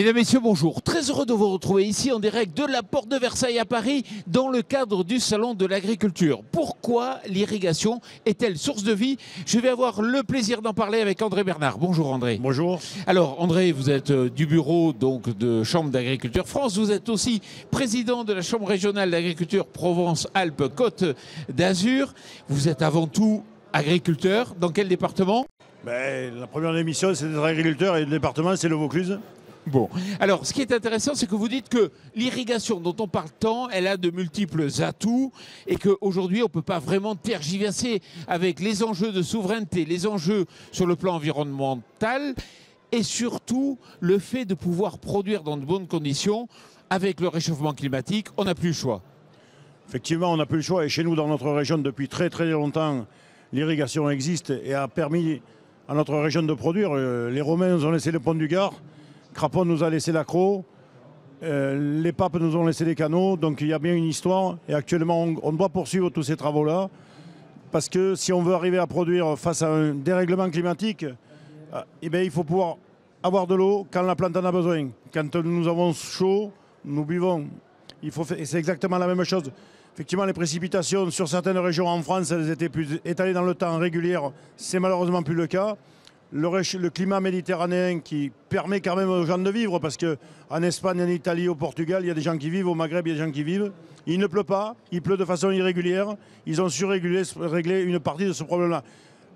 Mesdames, Messieurs, bonjour. Très heureux de vous retrouver ici en direct de la Porte de Versailles à Paris dans le cadre du Salon de l'Agriculture. Pourquoi l'irrigation est-elle source de vie? Je vais avoir le plaisir d'en parler avec André Bernard. Bonjour André. Bonjour. Alors André, vous êtes du bureau donc, de Chambre d'Agriculture France. Vous êtes aussi président de la Chambre régionale d'agriculture Provence-Alpes-Côte d'Azur. Vous êtes avant tout agriculteur. Dans quel département? La première émission, c'est d'être agriculteur et le département, c'est le Vaucluse. Bon, alors ce qui est intéressant, c'est que vous dites que l'irrigation dont on parle tant, elle a de multiples atouts et qu'aujourd'hui, on ne peut pas vraiment tergiverser avec les enjeux de souveraineté, les enjeux sur le plan environnemental et surtout le fait de pouvoir produire dans de bonnes conditions. Avec le réchauffement climatique, on n'a plus le choix. Effectivement, on n'a plus le choix et chez nous, dans notre région, depuis très très longtemps, l'irrigation existe et a permis à notre région de produire. Les Romains nous ont laissé le pont du Gard. Craponne nous a laissé l'accro, les papes nous ont laissé les canaux, donc il y a bien une histoire. Et actuellement, on doit poursuivre tous ces travaux-là, parce que si on veut arriver à produire face à un dérèglement climatique, il faut pouvoir avoir de l'eau quand la plante en a besoin. Quand nous avons chaud, nous buvons. Et c'est exactement la même chose. Effectivement, les précipitations sur certaines régions en France, elles étaient plus étalées dans le temps, régulières. C'est malheureusement plus le cas. Le climat méditerranéen qui permet quand même aux gens de vivre, parce qu'en Espagne, en Italie, au Portugal, il y a des gens qui vivent, au Maghreb, il y a des gens qui vivent. Il ne pleut pas, il pleut de façon irrégulière. Ils ont su régler une partie de ce problème-là.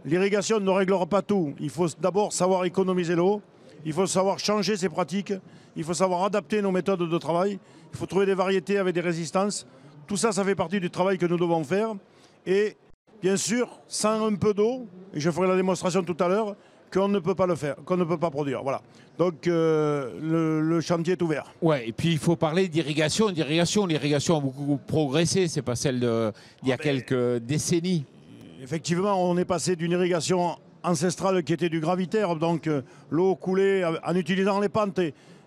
L'irrigation ne réglera pas tout. Il faut d'abord savoir économiser l'eau, il faut savoir changer ses pratiques, il faut savoir adapter nos méthodes de travail, il faut trouver des variétés avec des résistances. Tout ça, ça fait partie du travail que nous devons faire. Et bien sûr, sans un peu d'eau, et je ferai la démonstration tout à l'heure, qu'on ne peut pas le faire, qu'on ne peut pas produire. Voilà. Donc le chantier est ouvert. Ouais, et puis il faut parler d'irrigation. L'irrigation a beaucoup progressé, c'est pas celle d'il y a quelques décennies. Effectivement, on est passé d'une irrigation ancestrale qui était du gravitaire, donc l'eau coulait en utilisant les pentes.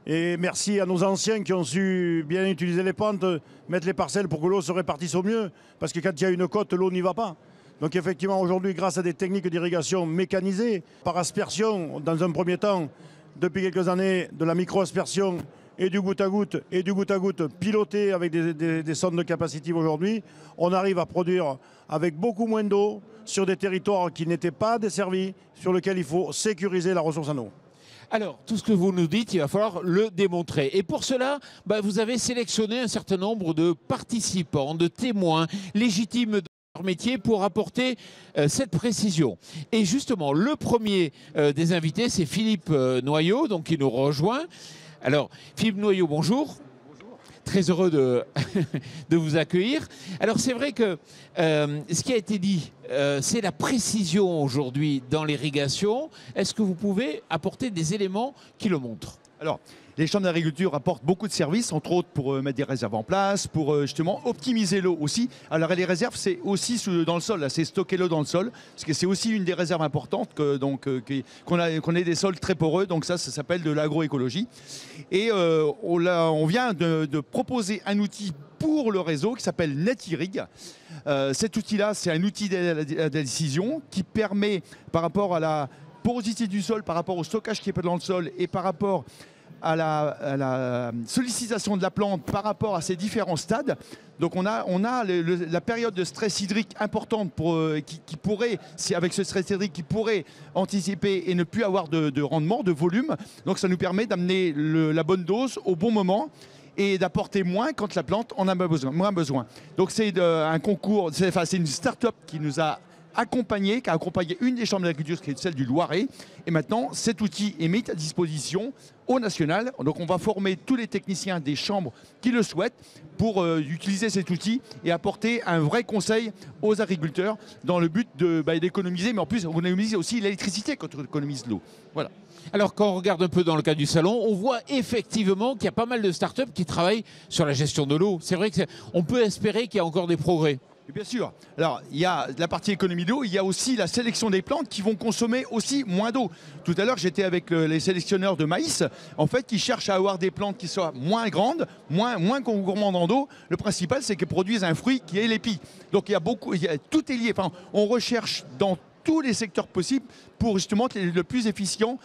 Et merci à nos anciens qui ont su bien utiliser les pentes, mettre les parcelles pour que l'eau se répartisse au mieux. Parce que quand il y a une côte, l'eau n'y va pas. Donc effectivement, aujourd'hui, grâce à des techniques d'irrigation mécanisées, par aspersion, dans un premier temps, depuis quelques années, de la micro-aspersion et du goutte à goutte piloté avec des sondes capacitives aujourd'hui, on arrive à produire avec beaucoup moins d'eau sur des territoires qui n'étaient pas desservis, sur lesquels il faut sécuriser la ressource en eau. Alors, tout ce que vous nous dites, il va falloir le démontrer. Et pour cela, vous avez sélectionné un certain nombre de participants, de témoins légitimes métier pour apporter cette précision. Et justement, le premier des invités, c'est Philippe Noyau, donc, qui nous rejoint. Alors, Philippe Noyau, bonjour. Bonjour. Très heureux de, de vous accueillir. Alors, c'est vrai que ce qui a été dit, c'est la précision aujourd'hui dans l'irrigation. Est-ce que vous pouvez apporter des éléments qui le montrent? Alors, les chambres d'agriculture apportent beaucoup de services, entre autres pour mettre des réserves en place, pour justement optimiser l'eau aussi. Alors les réserves, c'est aussi dans le sol, c'est stocker l'eau dans le sol, parce que c'est aussi une des réserves importantes, qu'on ait des sols très poreux, donc ça s'appelle de l'agroécologie. Et on vient de proposer un outil pour le réseau qui s'appelle NetIrrig. Cet outil-là, c'est un outil de décision qui permet, par rapport à la porosité du sol, par rapport au stockage qui est dans le sol et par rapport à la sollicitation de la plante par rapport à ces différents stades. Donc on a la période de stress hydrique importante qui pourrait, avec ce stress hydrique, qui pourrait anticiper et ne plus avoir de rendement, de volume. Donc ça nous permet d'amener la bonne dose au bon moment et d'apporter moins quand la plante en a moins besoin. Donc c'est un concours, c'est une start-up qui nous a qui a accompagné une des chambres d'agriculture, qui est celle du Loiret. Et maintenant, cet outil est mis à disposition au national. Donc on va former tous les techniciens des chambres qui le souhaitent pour utiliser cet outil et apporter un vrai conseil aux agriculteurs dans le but d'économiser, mais en plus on économise aussi l'électricité quand on économise l'eau. Voilà. Alors quand on regarde un peu dans le cadre du salon, on voit effectivement qu'il y a pas mal de startups qui travaillent sur la gestion de l'eau. C'est vrai qu'on peut espérer qu'il y a encore des progrès. Et bien sûr. Alors, il y a la partie économie d'eau, il y a aussi la sélection des plantes qui vont consommer aussi moins d'eau. Tout à l'heure, j'étais avec les sélectionneurs de maïs. En fait, ils cherchent à avoir des plantes qui soient moins grandes, moins gourmandes en eau. Le principal, c'est qu'elles produisent un fruit qui est l'épi. Donc, tout est lié. Enfin, on recherche dans tous les secteurs possibles pour justement être le plus efficient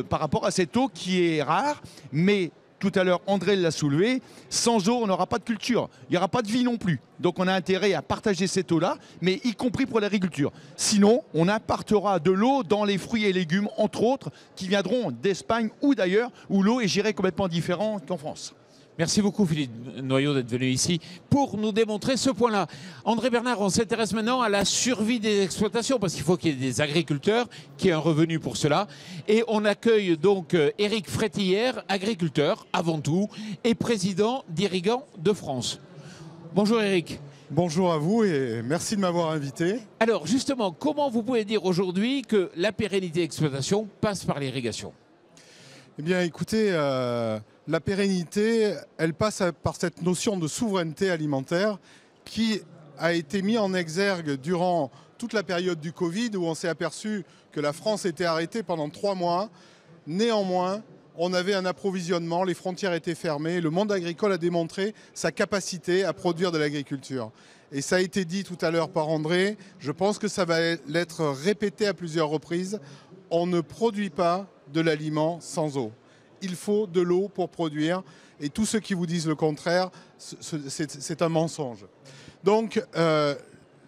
par rapport à cette eau qui est rare. Mais tout à l'heure, André l'a soulevé, sans eau, on n'aura pas de culture. Il n'y aura pas de vie non plus. Donc on a intérêt à partager cette eau-là, mais y compris pour l'agriculture. Sinon, on apportera de l'eau dans les fruits et légumes, entre autres, qui viendront d'Espagne ou d'ailleurs, où l'eau est gérée complètement différente qu'en France. Merci beaucoup Philippe Noyau d'être venu ici pour nous démontrer ce point-là. André Bernard, on s'intéresse maintenant à la survie des exploitations parce qu'il faut qu'il y ait des agriculteurs, qui aient un revenu pour cela. Et on accueille donc Éric Frétillère, agriculteur avant tout et président d'Irrigants de France. Bonjour Éric. Bonjour à vous et merci de m'avoir invité. Alors justement, comment vous pouvez dire aujourd'hui que la pérennité d'exploitation passe par l'irrigation ? Eh bien écoutez, la pérennité, elle passe par cette notion de souveraineté alimentaire qui a été mise en exergue durant toute la période du Covid où on s'est aperçu que la France était arrêtée pendant 3 mois. Néanmoins, on avait un approvisionnement, les frontières étaient fermées, le monde agricole a démontré sa capacité à produire de l'agriculture. Et ça a été dit tout à l'heure par André, je pense que ça va être répété à plusieurs reprises, on ne produit pas de l'aliment sans eau. Il faut de l'eau pour produire et tous ceux qui vous disent le contraire, c'est un mensonge. Donc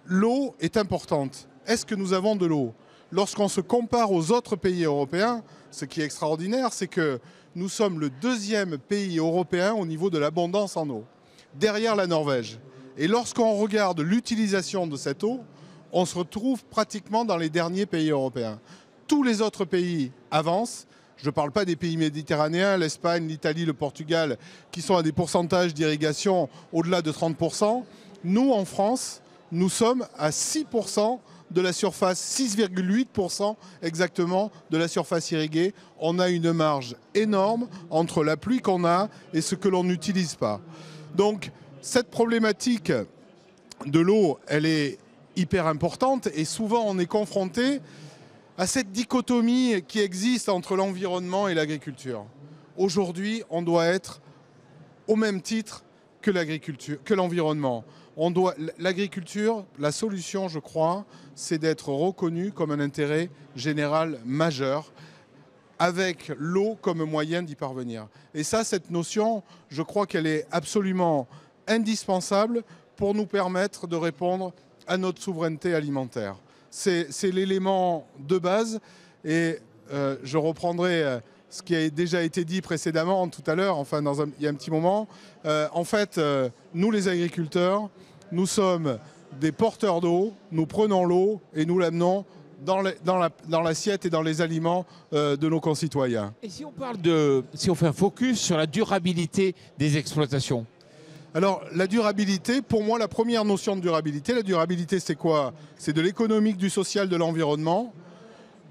l'eau est importante. Est-ce que nous avons de l'eau ? Lorsqu'on se compare aux autres pays européens, ce qui est extraordinaire, c'est que nous sommes le 2e pays européen au niveau de l'abondance en eau, derrière la Norvège. Et lorsqu'on regarde l'utilisation de cette eau, on se retrouve pratiquement dans les derniers pays européens. Tous les autres pays avancent. Je ne parle pas des pays méditerranéens, l'Espagne, l'Italie, le Portugal, qui sont à des pourcentages d'irrigation au-delà de 30%. Nous, en France, nous sommes à 6% de la surface, 6,8% exactement de la surface irriguée. On a une marge énorme entre la pluie qu'on a et ce que l'on n'utilise pas. Donc, cette problématique de l'eau, elle est hyper importante et souvent on est confronté à cette dichotomie qui existe entre l'environnement et l'agriculture. Aujourd'hui, on doit être au même titre que l'agriculture, que l'environnement. L'agriculture, la solution, je crois, c'est d'être reconnu comme un intérêt général majeur, avec l'eau comme moyen d'y parvenir. Et ça, cette notion, je crois qu'elle est absolument indispensable pour nous permettre de répondre à notre souveraineté alimentaire. C'est l'élément de base et je reprendrai ce qui a déjà été dit précédemment tout à l'heure, enfin il y a un petit moment. En fait, nous les agriculteurs, nous sommes des porteurs d'eau, nous prenons l'eau et nous l'amenons dans l'assiette et dans les aliments de nos concitoyens. Et si on fait un focus sur la durabilité des exploitations ? Alors, la durabilité, pour moi, la première notion de durabilité, la durabilité, c'est quoi ? C'est de l'économique, du social, de l'environnement.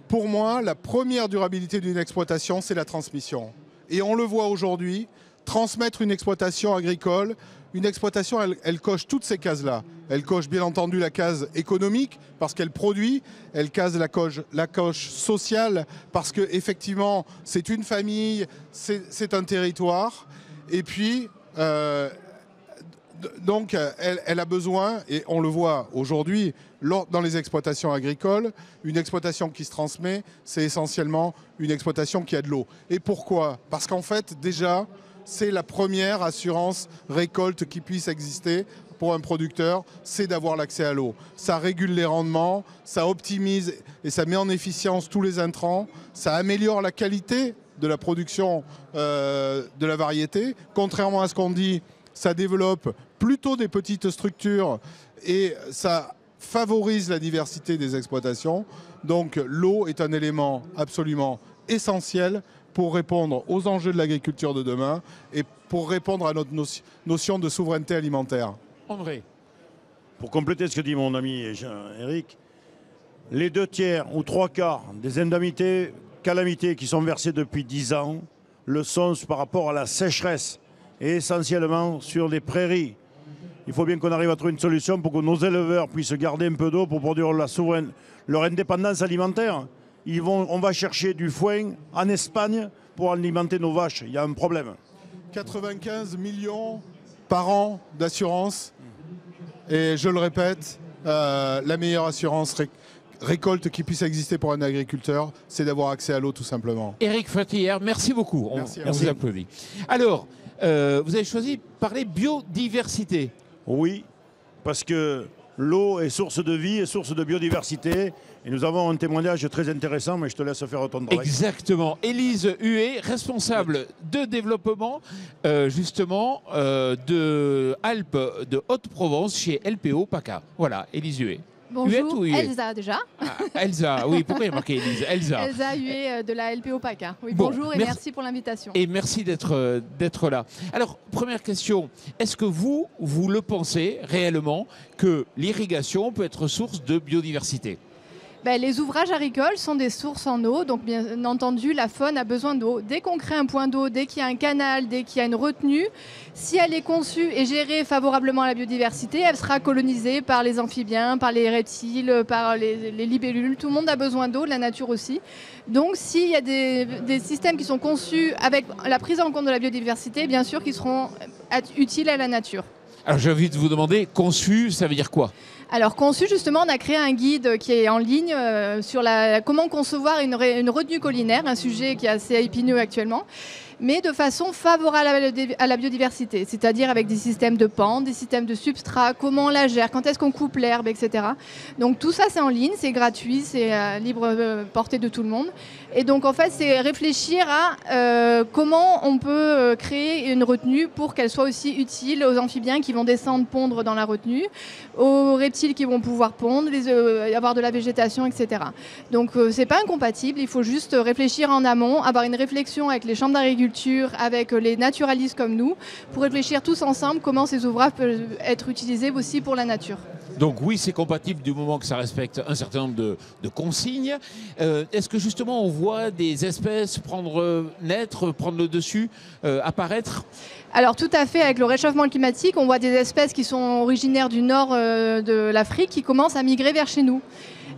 Pour moi, la première durabilité d'une exploitation, c'est la transmission. Et on le voit aujourd'hui, transmettre une exploitation agricole, une exploitation, elle coche toutes ces cases-là. Elle coche bien entendu la case économique, parce qu'elle produit, elle case la coche sociale, parce qu'effectivement, c'est une famille, c'est un territoire. Et puis... donc, elle a besoin, et on le voit aujourd'hui dans les exploitations agricoles, une exploitation qui se transmet, c'est essentiellement une exploitation qui a de l'eau. Et pourquoi ? Parce qu'en fait, déjà, c'est la première assurance récolte qui puisse exister pour un producteur, c'est d'avoir l'accès à l'eau. Ça régule les rendements, ça optimise et ça met en efficience tous les intrants, ça améliore la qualité de la production de la variété. Contrairement à ce qu'on dit, ça développe plutôt des petites structures et ça favorise la diversité des exploitations. Donc l'eau est un élément absolument essentiel pour répondre aux enjeux de l'agriculture de demain et pour répondre à notre notion de souveraineté alimentaire. André. Pour compléter ce que dit mon ami Éric, les 2/3 ou 3/4 des indemnités, calamités qui sont versées depuis 10 ans le sont par rapport à la sécheresse et essentiellement sur les prairies. Il faut bien qu'on arrive à trouver une solution pour que nos éleveurs puissent garder un peu d'eau pour produire leur indépendance alimentaire. On va chercher du foin en Espagne pour alimenter nos vaches. Il y a un problème. 95 millions par an d'assurance. Et je le répète, la meilleure assurance récolte qui puisse exister pour un agriculteur, c'est d'avoir accès à l'eau tout simplement. Éric Frétillère, merci beaucoup. Merci On vous applaudit. Alors, vous avez choisi de parler biodiversité. Oui, parce que l'eau est source de vie et source de biodiversité. Et nous avons un témoignage très intéressant, mais je te laisse faire ton travail. Exactement. Élise Huet, responsable de développement, justement, de Alpes de Haute-Provence chez LPO PACA. Voilà, Élise Huet. Huet Bonjour, ou Huet Elsa déjà. Ah, Elsa, oui, pourquoi il y a marqué Élise? Elsa. Elsa Huet de la LPO PACA. Oui, Bon, bonjour et merci pour l'invitation. Et merci d'être là. Alors, première question, est-ce que vous le pensez réellement que l'irrigation peut être source de biodiversité? Ben, les ouvrages agricoles sont des sources en eau, donc bien entendu la faune a besoin d'eau. Dès qu'on crée un point d'eau, dès qu'il y a un canal, dès qu'il y a une retenue, si elle est conçue et gérée favorablement à la biodiversité, elle sera colonisée par les amphibiens, par les reptiles, par les libellules. Tout le monde a besoin d'eau, de la nature aussi. Donc s'il y a des systèmes qui sont conçus avec la prise en compte de la biodiversité, bien sûr qu'ils seront utiles à la nature. Alors j'ai envie de vous demander, conçu, ça veut dire quoi? Alors conçu, justement, on a créé un guide qui est en ligne sur comment concevoir une retenue collinaire, un sujet qui est assez épineux actuellement, mais de façon favorable à la biodiversité, c'est-à-dire avec des systèmes de pente, des systèmes de substrat, comment on la gère, quand est-ce qu'on coupe l'herbe, etc. Donc tout ça c'est en ligne, c'est gratuit, c'est à libre portée de tout le monde. Et donc en fait c'est réfléchir à comment on peut créer une retenue pour qu'elle soit aussi utile aux amphibiens qui vont descendre pondre dans la retenue, aux reptiles qui vont pouvoir pondre, avoir de la végétation, etc. Donc c'est pas incompatible, il faut juste réfléchir en amont, avoir une réflexion avec les chambres d'agriculture, avec les naturalistes comme nous, pour réfléchir tous ensemble comment ces ouvrages peuvent être utilisés aussi pour la nature. Donc oui, c'est compatible du moment que ça respecte un certain nombre de consignes. Est-ce que justement on voit des espèces prendre le dessus, apparaître? Alors tout à fait, avec le réchauffement climatique, on voit des espèces qui sont originaires du nord de l'Afrique qui commencent à migrer vers chez nous.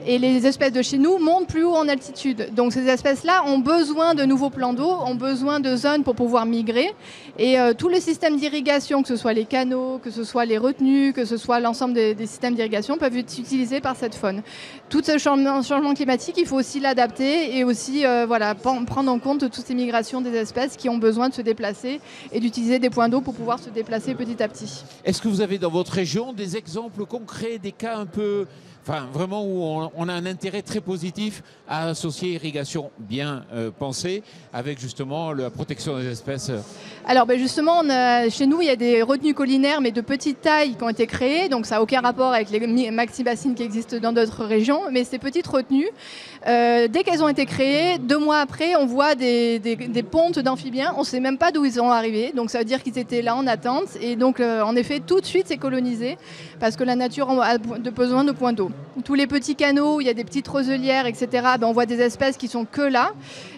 Et les espèces de chez nous montent plus haut en altitude. Donc ces espèces-là ont besoin de nouveaux plans d'eau, ont besoin de zones pour pouvoir migrer. Et tous les systèmes d'irrigation, que ce soit les canaux, que ce soit les retenues, que ce soit l'ensemble des systèmes d'irrigation, peuvent être utilisés par cette faune. Tout ce changement climatique, il faut aussi l'adapter et aussi prendre en compte toutes ces migrations des espèces qui ont besoin de se déplacer et d'utiliser des points d'eau pour pouvoir se déplacer petit à petit. Est-ce que vous avez dans votre région des exemples concrets, des cas un peu... Enfin, vraiment où on a un intérêt très positif à associer irrigation bien pensée avec justement la protection des espèces? Alors justement, chez nous, il y a des retenues collinaires, mais de petite taille qui ont été créées. Donc ça n'a aucun rapport avec les maxi-bassines qui existent dans d'autres régions. Mais ces petites retenues, dès qu'elles ont été créées, 2 mois après, on voit des pontes d'amphibiens. On ne sait même pas d'où ils sont arrivés. Donc ça veut dire qu'ils étaient là en attente. Et donc, en effet, tout de suite, c'est colonisé parce que la nature a besoin de points d'eau. Tous les petits canaux où il y a des petites roselières, etc., on voit des espèces qui sont que là.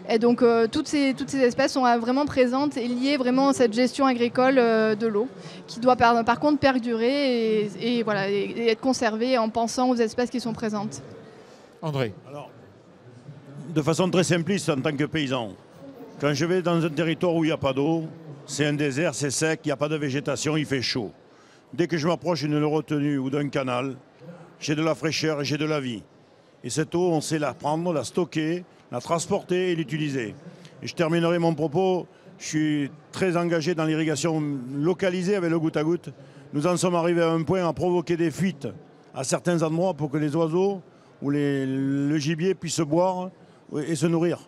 Et donc toutes ces espèces sont vraiment présentes et liées vraiment à cette gestion agricole de l'eau, qui doit par contre perdurer et être conservée en pensant aux espèces qui sont présentes. André. Alors, de façon très simpliste en tant que paysan, quand je vais dans un territoire où il n'y a pas d'eau, c'est un désert, c'est sec, il n'y a pas de végétation, il fait chaud. Dès que je m'approche d'une retenue ou d'un canal, j'ai de la fraîcheur et j'ai de la vie. Et cette eau, on sait la prendre, la stocker, la transporter et l'utiliser. Et je terminerai mon propos, je suis très engagé dans l'irrigation localisée avec le goutte à goutte. Nous en sommes arrivés à un point à provoquer des fuites à certains endroits pour que les oiseaux ou le gibier puissent boire et se nourrir.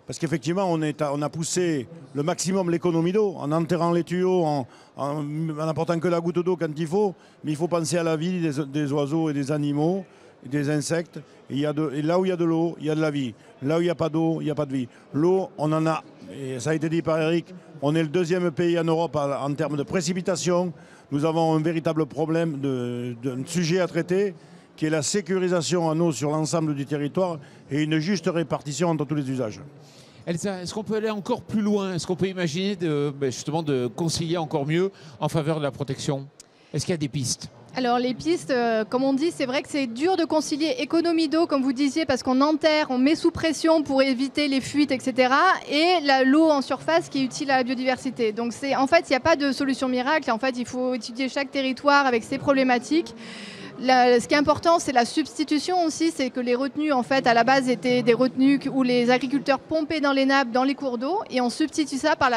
Parce qu'effectivement, on a poussé le maximum l'économie d'eau en enterrant les tuyaux, en apportant que la goutte d'eau quand il faut. Mais il faut penser à la vie des oiseaux et des animaux, et des insectes. Et là où il y a de l'eau, il y a de la vie. Là où il n'y a pas d'eau, il n'y a pas de vie. L'eau, on en a, et ça a été dit par Eric, on est le 2e pays en Europe en termes de précipitation. Nous avons un véritable problème d'un sujet à traiter, qui est la sécurisation en eau sur l'ensemble du territoire et une juste répartition entre tous les usages. Elsa, est-ce qu'on peut aller encore plus loin? Est-ce qu'on peut imaginer justement de concilier encore mieux en faveur de la protection? Est-ce qu'il y a des pistes? Alors les pistes, comme on dit, c'est vrai que c'est dur de concilier économie d'eau, comme vous disiez, parce qu'on enterre, on met sous pression pour éviter les fuites, etc. Et l'eau en surface qui est utile à la biodiversité. Donc en fait, il n'y a pas de solution miracle. En fait, il faut étudier chaque territoire avec ses problématiques. Ce qui est important, c'est la substitution aussi, c'est que les retenues, en fait, à la base, étaient des retenues où les agriculteurs pompaient dans les nappes, dans les cours d'eau, et on substitue ça par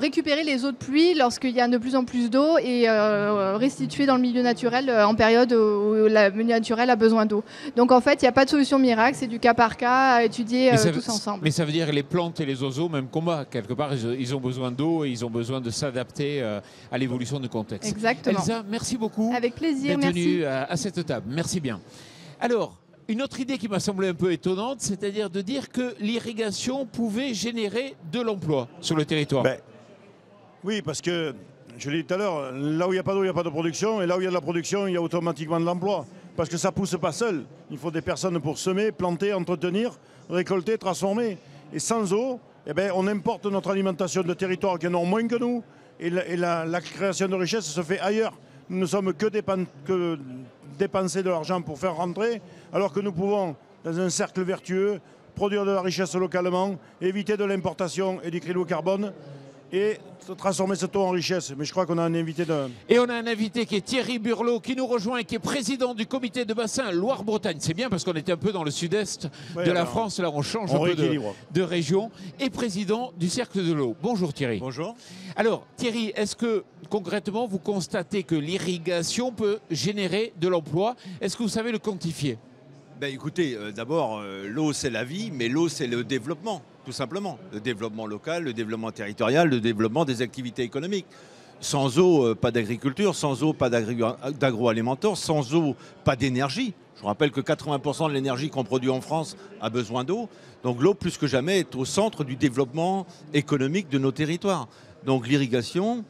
récupérer les eaux de pluie lorsqu'il y a de plus en plus d'eau et restituer dans le milieu naturel en période où le milieu naturel a besoin d'eau. Donc en fait, il n'y a pas de solution miracle, c'est du cas par cas à étudier tous ensemble. Mais ça veut dire que les plantes et les oiseaux, même combat, quelque part, ils ont besoin d'eau et ils ont besoin de s'adapter à l'évolution du contexte. Exactement. Elsa, merci beaucoup. Avec plaisir, d'être merci. venue à cette table. Merci bien. Alors, une autre idée qui m'a semblé un peu étonnante, c'est-à-dire de dire que l'irrigation pouvait générer de l'emploi sur le territoire. Oui, parce que, je l'ai dit tout à l'heure, là où il n'y a pas d'eau, il n'y a pas de production, et là où il y a de la production, il y a automatiquement de l'emploi. Parce que ça ne pousse pas seul. Il faut des personnes pour semer, planter, entretenir, récolter, transformer. Et sans eau, on importe notre alimentation de territoires qui en ont moins que nous, et la création de richesse se fait ailleurs. Nous ne sommes que dépenser de l'argent pour faire rentrer, alors que nous pouvons, dans un cercle vertueux, produire de la richesse localement, éviter de l'importation et du crédit au carbone, et transformer ce taux en richesse. Mais je crois qu'on a un invité de... Et on a un invité qui est Thierry Burlot, qui nous rejoint et qui est président du comité de bassin Loire-Bretagne. C'est bien parce qu'on était un peu dans le sud-est de la France, là on change un peu de région, et président du Cercle de l'eau. Bonjour Thierry. Bonjour. Alors Thierry, est-ce que concrètement vous constatez que l'irrigation peut générer de l'emploi? Est-ce que vous savez le quantifier? Écoutez, d'abord, l'eau c'est la vie, mais l'eau c'est le développement, tout simplement. Le développement local, le développement territorial, le développement des activités économiques. Sans eau, pas d'agriculture, sans eau, pas d'agroalimentaire, sans eau, pas d'énergie. Je vous rappelle que 80% de l'énergie qu'on produit en France a besoin d'eau. Donc l'eau, plus que jamais, est au centre du développement économique de nos territoires. Donc l'irrigation,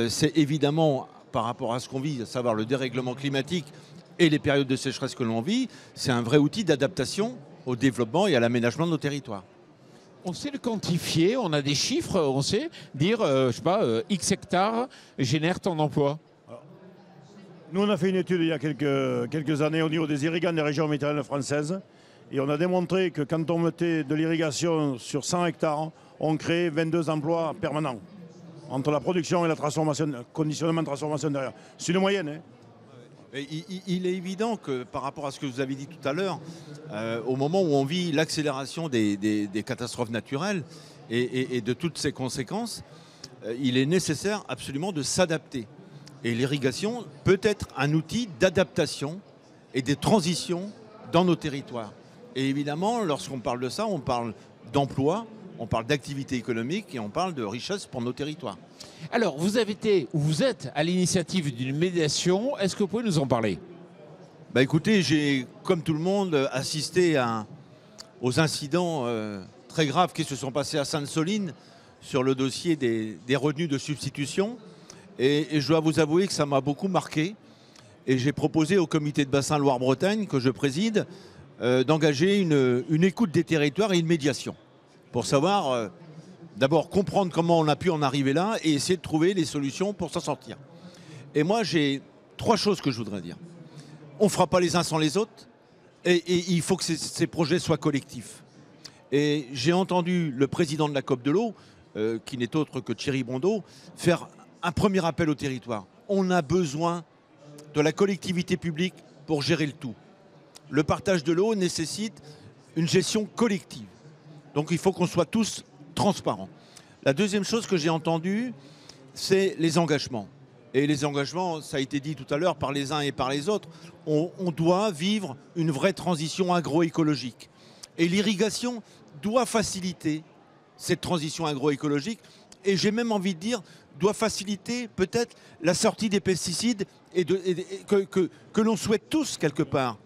c'est évidemment, par rapport à ce qu'on vit, à savoir le dérèglement climatique, et les périodes de sécheresse que l'on vit, c'est un vrai outil d'adaptation au développement et à l'aménagement de nos territoires. On sait le quantifier, on a des chiffres, on sait dire, je sais pas, X hectares génèrent tant d'emplois. Nous, on a fait une étude il y a quelques années au niveau des irrigants des régions méditerranéennes françaises, et on a démontré que quand on mettait de l'irrigation sur 100 hectares, on créait 22 emplois permanents, entre la production et la transformation, conditionnement de transformation derrière. C'est une moyenne, hein. Il est évident que par rapport à ce que vous avez dit tout à l'heure, au moment où on vit l'accélération des catastrophes naturelles et de toutes ses conséquences, il est nécessaire absolument de s'adapter. Et l'irrigation peut être un outil d'adaptation et de transition dans nos territoires. Et évidemment, lorsqu'on parle de ça, on parle d'emploi, on parle d'activité économique et on parle de richesse pour nos territoires. Alors, vous êtes à l'initiative d'une médiation. Est-ce que vous pouvez nous en parler? Écoutez, j'ai, comme tout le monde, assisté aux incidents très graves qui se sont passés à Sainte-Soline sur le dossier des retenues de substitution. Et je dois vous avouer que ça m'a beaucoup marqué. Et j'ai proposé au comité de bassin Loire-Bretagne, que je préside, d'engager une écoute des territoires et une médiation. Pour savoir, d'abord comprendre comment on a pu en arriver là et essayer de trouver les solutions pour s'en sortir. Et moi, j'ai 3 choses que je voudrais dire. On ne fera pas les uns sans les autres et il faut que ces projets soient collectifs. Et j'ai entendu le président de la COP de l'eau, qui n'est autre que Thierry Brondeau, faire un premier appel au territoire. On a besoin de la collectivité publique pour gérer le tout. Le partage de l'eau nécessite une gestion collective. Donc il faut qu'on soit tous transparents. La deuxième chose que j'ai entendue, c'est les engagements. Et les engagements, ça a été dit tout à l'heure par les uns et par les autres, on doit vivre une vraie transition agroécologique. Et l'irrigation doit faciliter cette transition agroécologique. Et j'ai même envie de dire, doit faciliter peut-être la sortie des pesticides que l'on souhaite tous quelque part.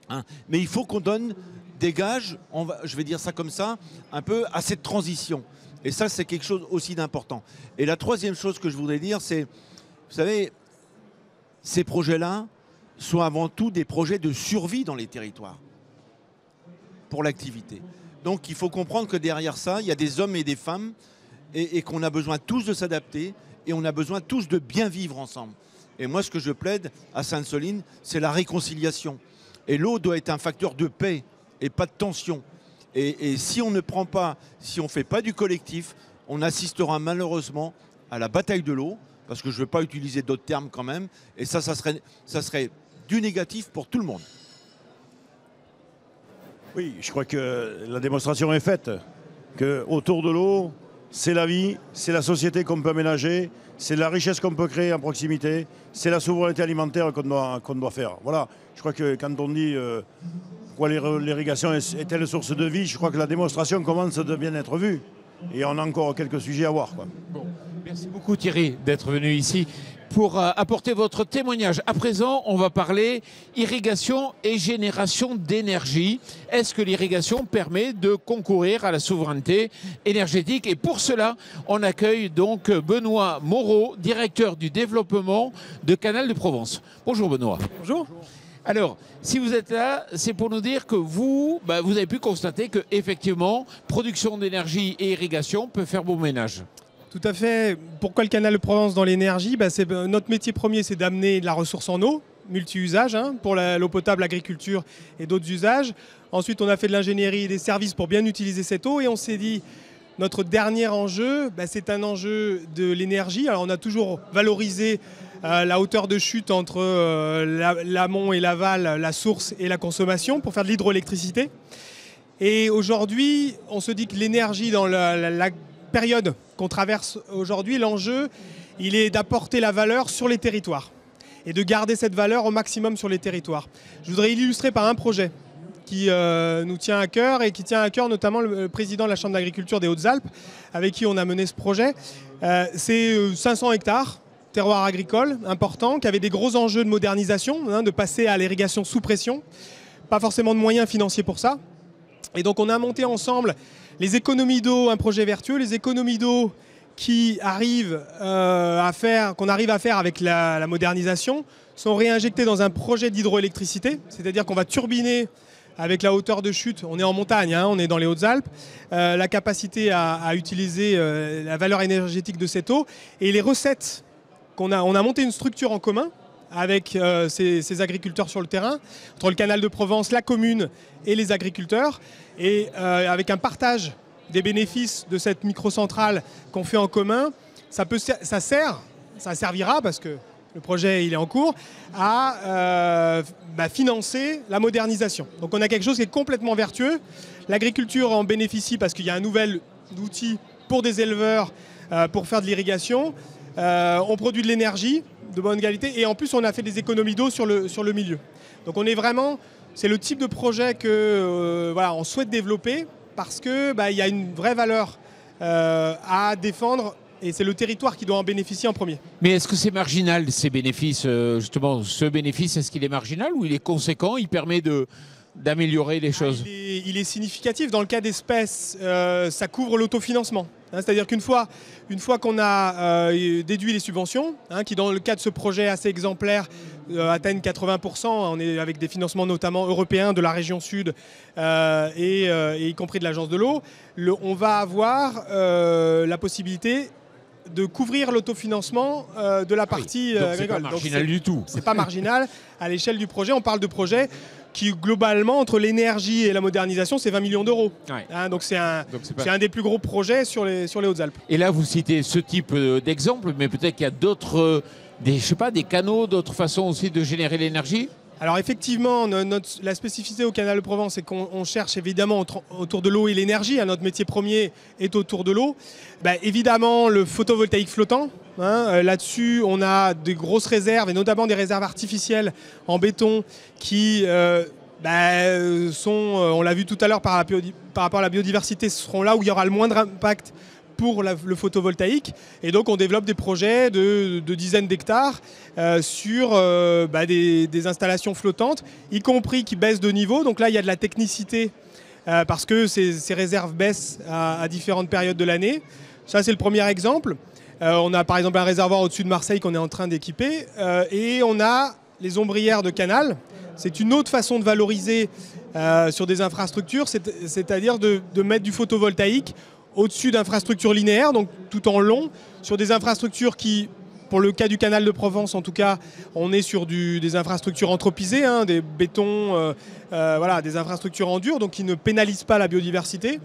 Hein. Mais il faut qu'on donne des gages, je vais dire ça comme ça, un peu à cette transition. Et ça, c'est quelque chose aussi d'important. Et la troisième chose que je voudrais dire, c'est, vous savez, ces projets-là sont avant tout des projets de survie dans les territoires pour l'activité. Donc il faut comprendre que derrière ça, il y a des hommes et des femmes et qu'on a besoin tous de s'adapter et on a besoin tous de bien vivre ensemble. Et moi, ce que je plaide à Sainte-Soline, c'est la réconciliation. Et l'eau doit être un facteur de paix et pas de tension. Et si on ne prend pas, si on ne fait pas du collectif, on assistera malheureusement à la bataille de l'eau, parce que je ne veux pas utiliser d'autres termes quand même, et ça serait du négatif pour tout le monde. Oui, je crois que la démonstration est faite, que autour de l'eau, c'est la vie, c'est la société qu'on peut aménager, c'est la richesse qu'on peut créer en proximité, c'est la souveraineté alimentaire qu'on doit faire. Voilà, je crois que quand on dit pourquoi l'irrigation est une source de vie, je crois que la démonstration commence de bien être vue. Et on a encore quelques sujets à voir, quoi. Bon, merci beaucoup Thierry d'être venu ici pour apporter votre témoignage. À présent, on va parler irrigation et génération d'énergie. Est-ce que l'irrigation permet de concourir à la souveraineté énergétique? Et pour cela, on accueille donc Benoît Moreau, directeur du développement de Canal de Provence. Bonjour Benoît. Bonjour. Alors, si vous êtes là, c'est pour nous dire que vous avez pu constater que effectivement, production d'énergie et irrigation peut faire bon ménage. Tout à fait. Pourquoi le canal de Provence dans l'énergie? Notre métier premier, c'est d'amener de la ressource en eau, multi-usage, pour l'eau potable, l'agriculture et d'autres usages. Ensuite, on a fait de l'ingénierie et des services pour bien utiliser cette eau. Et on s'est dit, notre dernier enjeu, c'est un enjeu de l'énergie. Alors, on a toujours valorisé la hauteur de chute entre l'amont et l'aval, la source et la consommation pour faire de l'hydroélectricité. Et aujourd'hui, on se dit que l'énergie dans la période qu'on traverse aujourd'hui, l'enjeu, il est d'apporter la valeur sur les territoires et de garder cette valeur au maximum sur les territoires. Je voudrais illustrer par un projet qui nous tient à cœur et qui tient à cœur notamment le président de la Chambre d'agriculture des Hautes-Alpes, avec qui on a mené ce projet. C'est 500 hectares, terroir agricole important, qui avait des gros enjeux de modernisation, de passer à l'irrigation sous pression. Pas forcément de moyens financiers pour ça. Et donc on a monté ensemble les économies d'eau, un projet vertueux, les économies d'eau qu'on arrive à faire avec la modernisation, sont réinjectées dans un projet d'hydroélectricité, c'est-à-dire qu'on va turbiner avec la hauteur de chute, on est en montagne, on est dans les Hautes-Alpes, la capacité à utiliser la valeur énergétique de cette eau et les recettes on a monté une structure en commun avec ces agriculteurs sur le terrain, entre le canal de Provence, la commune et les agriculteurs, et avec un partage des bénéfices de cette microcentrale qu'on fait en commun, ça servira, parce que le projet il est en cours, à financer la modernisation. Donc on a quelque chose qui est complètement vertueux. L'agriculture en bénéficie parce qu'il y a un nouvel outil pour des éleveurs pour faire de l'irrigation. On produit de l'énergie de bonne qualité et en plus on a fait des économies d'eau sur le milieu. Donc on est vraiment, c'est le type de projet que on souhaite développer parce que il y a une vraie valeur à défendre et c'est le territoire qui doit en bénéficier en premier. Mais est-ce que c'est marginal ces bénéfices justement, ce bénéfice, est-ce qu'il est marginal ou il est conséquent, il permet d'améliorer les choses? Il est significatif. Dans le cas d'espèces, ça couvre l'autofinancement. C'est-à-dire qu'une fois qu'on a déduit les subventions, qui dans le cas de ce projet assez exemplaire atteignent 80%, on est avec des financements notamment européens de la région sud et y compris de l'agence de l'eau, on va avoir la possibilité de couvrir l'autofinancement de la partie agricole. C'est pas marginal du tout. C'est pas marginal à l'échelle du projet. On parle de projet qui globalement, entre l'énergie et la modernisation, c'est 20 millions d'euros. Ouais. Donc c'est un des plus gros projets sur les Hautes-Alpes. Et là, vous citez ce type d'exemple, mais peut-être qu'il y a d'autres, des canaux, d'autres façons aussi de générer l'énergie? Alors effectivement, la spécificité au canal de Provence, c'est qu'on cherche évidemment autour de l'eau et l'énergie. Notre métier premier est autour de l'eau. Évidemment, le photovoltaïque flottant. Là-dessus, on a des grosses réserves, et notamment des réserves artificielles en béton qui sont, on l'a vu tout à l'heure par rapport à la biodiversité, seront là où il y aura le moindre impact pour le photovoltaïque. Et donc on développe des projets de dizaines d'hectares sur des installations flottantes, y compris qui baissent de niveau. Donc là, il y a de la technicité parce que ces réserves baissent à différentes périodes de l'année. Ça, c'est le premier exemple. On a par exemple un réservoir au-dessus de Marseille qu'on est en train d'équiper. Et on a les ombrières de canal. C'est une autre façon de valoriser sur des infrastructures, c'est-à-dire de mettre du photovoltaïque au-dessus d'infrastructures linéaires, donc tout en long, sur des infrastructures qui, pour le cas du canal de Provence en tout cas, on est sur des infrastructures anthropisées, des bétons, des infrastructures en dur, donc qui ne pénalisent pas la biodiversité.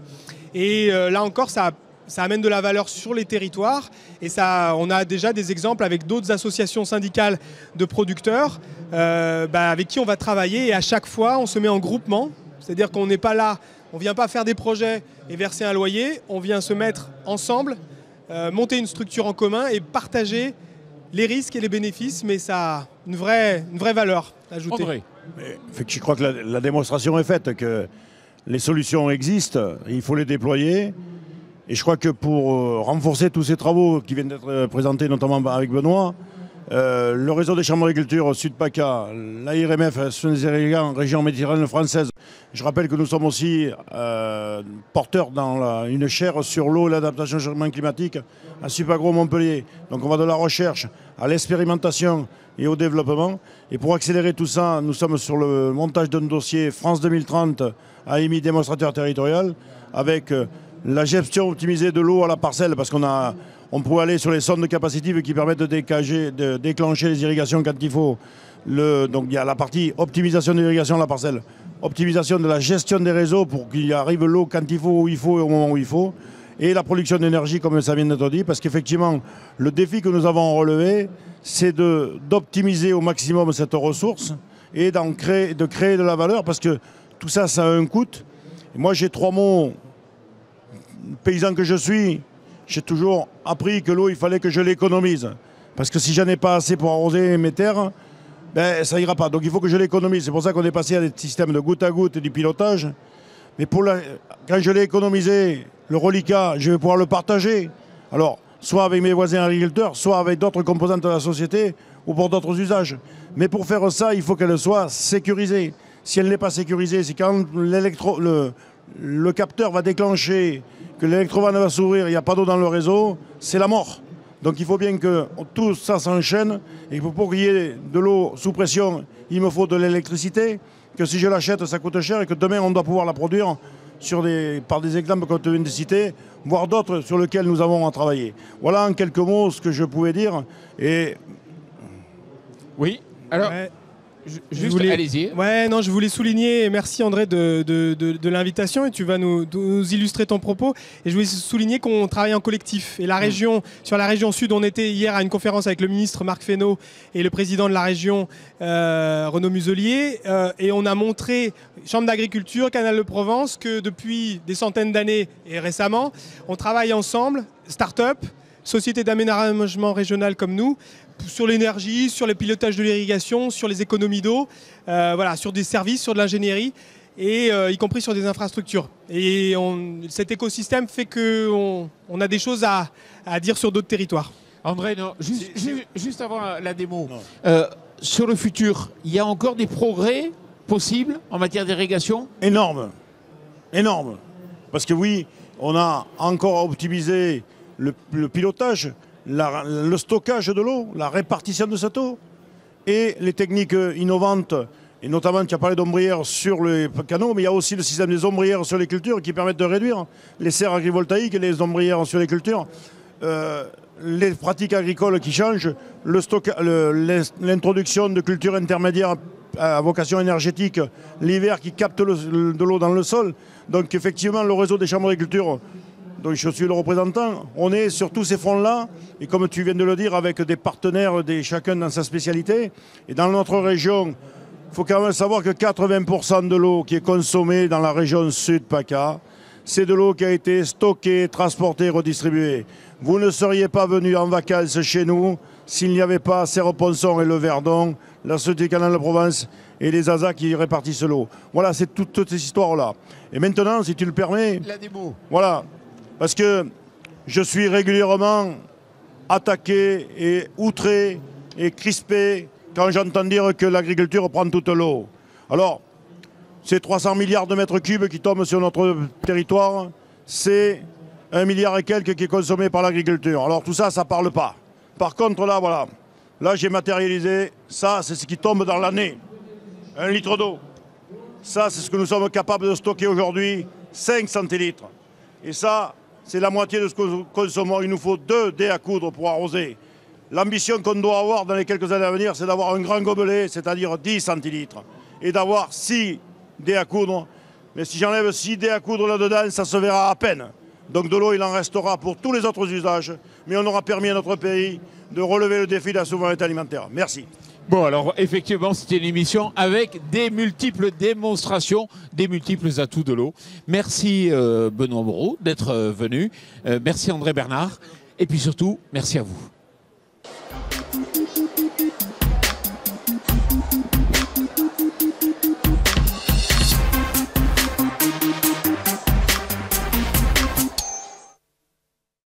Et là encore, ça ça amène de la valeur sur les territoires. Et ça, on a déjà des exemples avec d'autres associations syndicales de producteurs avec qui on va travailler. Et à chaque fois, on se met en groupement. C'est-à-dire qu'on n'est pas là, on ne vient pas faire des projets et verser un loyer. On vient se mettre ensemble, monter une structure en commun et partager les risques et les bénéfices. Mais ça a une vraie valeur ajoutée. André. Je crois que la démonstration est faite, que les solutions existent, il faut les déployer. Et je crois que pour renforcer tous ces travaux qui viennent d'être présentés, notamment avec Benoît, le réseau des chambres d'agriculture Sud-PACA, l'ARMF, région méditerranéenne française, je rappelle que nous sommes aussi porteurs dans une chaire sur l'eau et l'adaptation au changement climatique à Supagro Montpellier. Donc on va de la recherche à l'expérimentation et au développement. Et pour accélérer tout ça, nous sommes sur le montage d'un dossier France 2030 à EMI démonstrateur territorial avec la gestion optimisée de l'eau à la parcelle, parce on pourrait aller sur les sondes capacitives qui permettent de déclencher les irrigations quand il faut. Donc il y a la partie optimisation de l'irrigation à la parcelle, optimisation de la gestion des réseaux pour qu'il arrive l'eau quand il faut, où il faut et au moment où il faut. Et la production d'énergie, comme ça vient d'être dit, parce qu'effectivement, le défi que nous avons relevé, c'est d'optimiser au maximum cette ressource et de créer de la valeur, parce que tout ça, ça a un coût. Et moi, j'ai 3 mots. Paysan que je suis, j'ai toujours appris que l'eau, il fallait que je l'économise. Parce que si j'en ai pas assez pour arroser mes terres, ça ira pas. Donc il faut que je l'économise. C'est pour ça qu'on est passé à des systèmes de goutte à goutte et du pilotage. Mais quand je l'ai économisé, le reliquat, je vais pouvoir le partager. Alors, soit avec mes voisins agriculteurs, soit avec d'autres composantes de la société ou pour d'autres usages. Mais pour faire ça, il faut qu'elle soit sécurisée. Si elle n'est pas sécurisée, c'est quand le capteur va déclencher, que l'électrovanne va s'ouvrir, il n'y a pas d'eau dans le réseau, c'est la mort. Donc il faut bien que tout ça s'enchaîne. Et pour qu'il y ait de l'eau sous pression, il me faut de l'électricité. Que si je l'achète, ça coûte cher et que demain, on doit pouvoir la produire par des exemples comme tu viens de citer, voire d'autres sur lesquels nous avons à travailler. Voilà en quelques mots ce que je pouvais dire. Et... Oui, alors... Ouais. Allez-y. Ouais, non, je voulais souligner, et merci André de l'invitation, et tu vas nous illustrer ton propos. Et je voulais souligner qu'on travaille en collectif. Et sur la région sud, on était hier à une conférence avec le ministre Marc Fesneau et le président de la région, Renaud Muselier, et on a montré, Chambre d'agriculture, Canal de Provence, que depuis des centaines d'années et récemment, on travaille ensemble, start-up, société d'aménagement régional comme nous, sur l'énergie, sur le pilotage de l'irrigation, sur les économies d'eau, sur des services, sur de l'ingénierie, et y compris sur des infrastructures. Et cet écosystème fait qu'on a des choses à dire sur d'autres territoires. André, non, juste avant la démo, sur le futur, il y a encore des progrès possibles en matière d'irrigation ? Énorme. Parce que oui, on a encore optimisé le pilotage, le stockage de l'eau, la répartition de cette eau et les techniques innovantes, et notamment tu as parlé d'ombrières sur les canaux, mais il y a aussi le système des ombrières sur les cultures qui permettent de réduire les serres agrivoltaïques et les ombrières sur les cultures, les pratiques agricoles qui changent, l'introduction de cultures intermédiaires à vocation énergétique l'hiver qui captent de l'eau dans le sol. Donc effectivement le réseau des chambres d'agriculture, donc je suis le représentant, on est sur tous ces fronts-là, et comme tu viens de le dire, avec des partenaires, chacun dans sa spécialité. Et dans notre région, il faut quand même savoir que 80% de l'eau qui est consommée dans la région Sud-PACA, c'est de l'eau qui a été stockée, transportée, redistribuée. Vous ne seriez pas venus en vacances chez nous s'il n'y avait pas Serre-Ponçon et le Verdon, la Société Canal de Provence et les ASA qui répartissent l'eau. Voilà, c'est toutes ces histoires-là. Et maintenant, si tu le permets... La démo. Voilà. Parce que je suis régulièrement attaqué et outré et crispé quand j'entends dire que l'agriculture prend toute l'eau. Alors, ces 300 milliards de mètres cubes qui tombent sur notre territoire, c'est 1 milliard et quelques qui est consommé par l'agriculture. Alors tout ça, ça ne parle pas. Par contre, là, voilà. Là, j'ai matérialisé. Ça, c'est ce qui tombe dans l'année. 1 litre d'eau. Ça, c'est ce que nous sommes capables de stocker aujourd'hui, 5 centilitres. Et ça, c'est la moitié de ce que nous consommons. Il nous faut 2 dés à coudre pour arroser. L'ambition qu'on doit avoir dans les quelques années à venir, c'est d'avoir un grand gobelet, c'est-à-dire 10 centilitres. Et d'avoir 6 dés à coudre. Mais si j'enlève 6 dés à coudre là-dedans, ça se verra à peine. Donc de l'eau, il en restera pour tous les autres usages, mais on aura permis à notre pays de relever le défi de la souveraineté alimentaire. Merci. Bon, alors effectivement, c'était une émission avec des multiples démonstrations, des multiples atouts de l'eau. Merci Benoît Moreau d'être venu. Merci André Bernard. Et puis surtout, merci à vous.